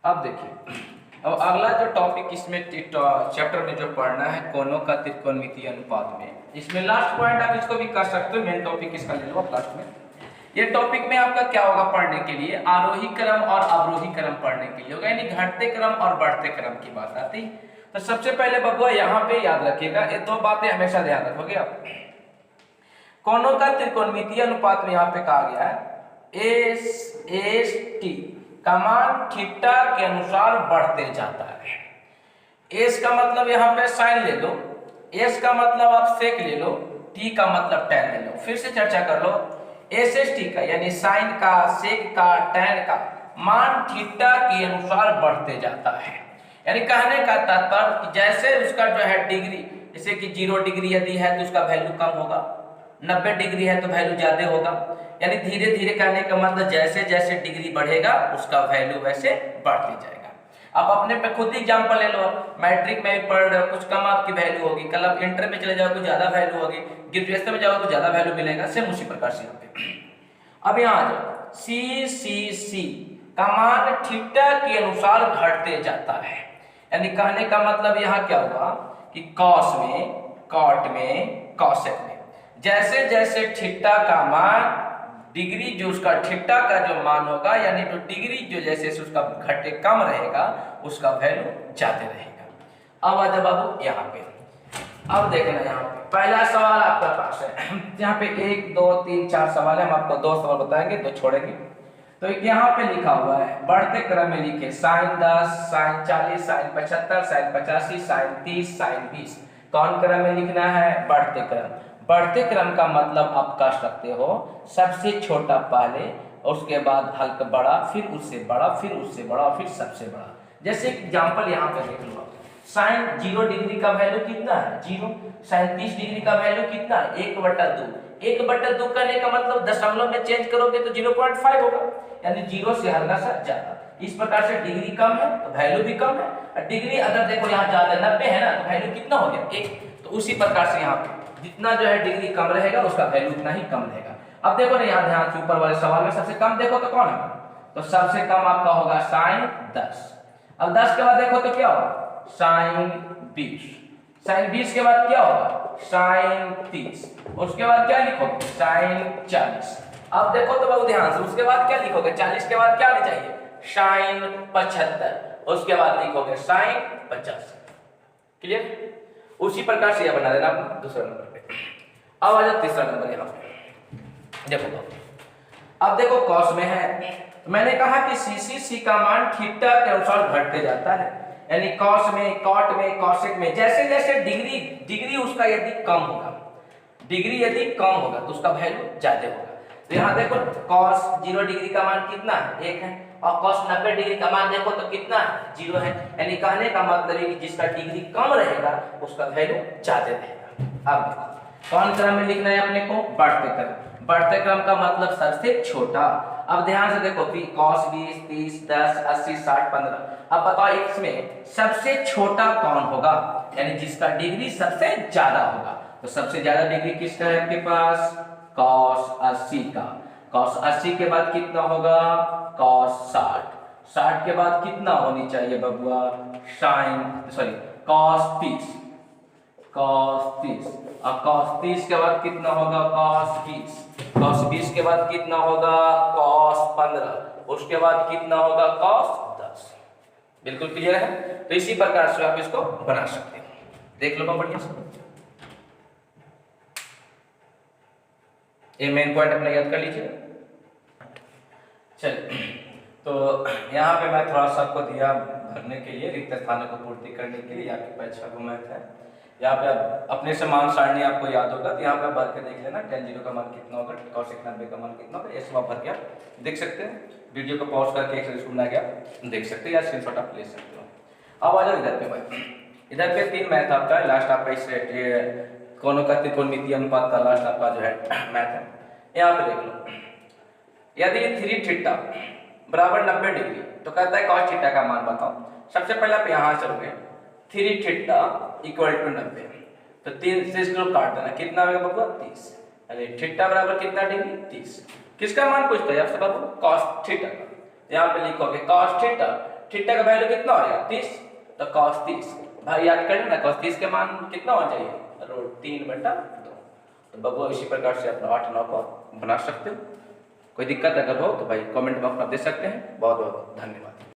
अब देखिए, अब अगला जो टॉपिक इसमें चैप्टर में जो पढ़ना है कोनों का त्रिकोणमितीय अनुपात में, इसमें लास्ट पॉइंट आप इसको भी कर सकते हो, मेन टॉपिक इसका ले लो आप लास्ट में। ये टॉपिक में आपका क्या होगा पढ़ने के लिए, आरोही क्रम और अवरोही क्रम पढ़ने के लिए होगा, यानी घटते क्रम और बढ़ते क्रम की बात आती। तो सबसे पहले बबुआ यहाँ पे याद रखिएगा, ये दो बातें हमेशा ध्यान रखोगे आप। कोनों का त्रिकोणमितीय अनुपात में यहाँ पे कहा गया है एस टी का मान थीटा के अनुसार बढ़ते जाता है। एस का मतलब यहाँ पे साइन ले लो, एस का मतलब आप सेक ले लो, टी का मतलब टैन ले लो। फिर से चर्चा कर लो, एस टी का यानी साइन का, सेक का, टैन का मान थीटा के अनुसार बढ़ते जाता है। यानी कहने का तात्पर्य जैसे उसका जो है डिग्री, जैसे कि 0 डिग्री यदि है तो उसका वैल्यू कम होगा, 90 डिग्री है तो वैल्यू ज्यादा होगा। यानी धीरे धीरे कहने का मतलब जैसे जैसे डिग्री बढ़ेगा उसका वैल्यू वैसे बढ़ते जाएगा। आप अपने पे खुद ही एग्जांपल ले लो, मैट्रिक में भी पढ़ रहे हो, कुछ कम आपकी वैल्यू होगी, कल आप इंटर में चले जाओ कुछ ज्यादा वैल्यू होगी, ग्रेजुएशन में जाओ तो ज्यादा वैल्यू मिलेगा। सेम उसी प्रकार से यहाँ पे अब यहाँ आ जाओ, सी का मान थीटा के अनुसार घटते जाता है। यानी कहने का मतलब यहाँ क्या होगा कि कॉस में, कॉट में, कॉसेक में जैसे जैसे थीटा का मान, डिग्री जो उसका थीटा का जो मान होगा, यानी तो डिग्री जो जैसे उसका घटे कम रहेगा उसका वैल्यू ज्यादा रहेगा। अब आ जाओ बाबू यहाँ पे, अब देखना यहाँ पे पहला सवाल आपका पास है। यहाँ पे 1 2 3 4 सवाल है, हम आपको 2 सवाल बताएंगे, 2 छोड़ेंगे। तो यहाँ पे लिखा हुआ है बढ़ते क्रम में लिखे sine 10, sine 40, sine 75, sine 85, sine 30, sine 20। कौन क्रम में लिखना है? बढ़ते क्रम। बढ़ते क्रम का मतलब आप कह सकते हो सबसे छोटा पहले, उसके बाद हल्का बड़ा, फिर उससे बड़ा, फिर उससे बड़ा, फिर सबसे बड़ा। जैसे एग्जांपल यहाँ पे देख लो, साइन 0 डिग्री का वैल्यू कितना है? 0। साइन 30 डिग्री का वैल्यू कितना है? 1/2। 1/2 करने का मतलब दशमलव में चेंज करोगे तो 0.5 होगा, यानी 0 से हल्का सा ज्यादा। इस प्रकार से डिग्री कम है तो वैल्यू भी कम है, और डिग्री अगर देखो यहाँ ज्यादा 90 है ना तो वैल्यू कितना हो गया? 1। तो उसी प्रकार से यहाँ पे जितना जो है डिग्री कम रहेगा उसका वैल्यू उतना ही कम रहेगा। अब देखो ना यहाँ ध्यान से ऊपर वाले सवाल में सबसे कम देखो तो कौन है? तो सबसे कम आपका होगा साइन 10। अब 10 के बाद देखो तो क्या होगा? साइन 20। साइन 20 के बाद क्या होगा? साइन 30। उसके बाद क्या लिखोगे? साइन 40। अब देखो तो बहुत ध्यान से, उसके बाद क्या लिखोगे? 40 के बाद क्या आना चाहिए? साइन 75। उसके बाद लिखोगे साइन 50। क्लियर? उसी प्रकार से यह बना देना आप दूसरा नंबर पे। अब आ जाओ तीसरा नंबर यहाँ पे देखो। अब देखो कॉस में है, मैंने कहा कि सी का मान थीटा के अनुसार घटते जाता है। यानी कॉस में, कॉट में, कॉसेक में जैसे जैसे डिग्री उसका यदि कम होगा, डिग्री यदि कम होगा तो उसका वैल्यू ज्यादा होगा। तो यहाँ देखो कॉस 0 डिग्री का मान कितना है? 1 है, और कॉस 90 डिग्री का मान देखो तो कितना है? 0 है। यानी कहने का मतलब है कि जिसका डिग्री कम रहेगा उसका वैल्यू ज्यादा रहेगा। अब देखो कौन क्रम में लिखना है अपने को? बढ़ते क्रम। बढ़ते क्रम का मतलब सबसे छोटा। अब ध्यान से देखो कॉस 20, 30, 10, 80, 60, 15। अब बताओ इसमें सबसे छोटा कौन होगा? यानी जिसका डिग्री सबसे ज्यादा होगा। तो सबसे ज्यादा डिग्री किसका है आपके पास? कॉस 80 का। कॉस 80 के बाद कितना होगा? कॉस 60। 60 के बाद कितना होनी चाहिए बबुआ? कॉस 30। कॉस 30। और कॉस 30 के बाद कितना होगा? कॉस 20। कॉस 20 के बाद कितना होगा? कॉस 15। उसके बाद कितना होगा? कॉस 10। बिल्कुल क्लियर है? तो इसी प्रकार से आप इसको बना सकते हैं। देख लो बढ़िया से, ये मेन पॉइंट अपने याद कर लीजिए। चलिए, तो यहाँ पे मैं थोड़ा सा आपको दिया भरने के लिए, रिक्त स्थानों को पूर्ति करने के लिए आपकी परीक्षा को मैथ है। यहाँ पे आप अपने से मान सारणी आपको याद होगा तो यहाँ पे भर के देख लेना, tan 0 का मान कितना होगा, cos 90 का मान कितना होगा, ये सब आप भर के आप देख सकते हैं। वीडियो को पॉज करके एक्सरसाइज बना के आप देख सकते हैं या स्क्रीनशॉट आप ले सकते हो। अब आ जाओ इधर पे भाई, इधर पे 3 मैथ आपका लास्ट आपका इस कोनों का त्रिकोणमितीय अनुपात का लास्ट आपका जो है मैथ है। यहाँ पे देख लो, यदि 3 थीटा बराबर 90 डिग्री तो कहता है cos थीटा का मान बताओ। सबसे पहले आप यहाँ चलोगे, 3 थीटा इक्वल टू 90, तो 3 से इसको काट देना, कितना होगा बाबू? 30। यानी थीटा बराबर कितना डिग्री? 30। किसका मान पूछता है आपसे बाबू? cos थीटा का। यहाँ पे लिखोगे cos थीटा थीटा का वैल्यू कितना हो जाएगा 30, तो cos 30 भाई याद कर लेना, cos 30 के मान कितना होना चाहिए √3/2। तो बबुआ इसी प्रकार से अपना 8 9 को बना सकते हो। कोई दिक्कत अगर हो तो भाई कमेंट बॉक्स में दे सकते हैं। बहुत बहुत धन्यवाद।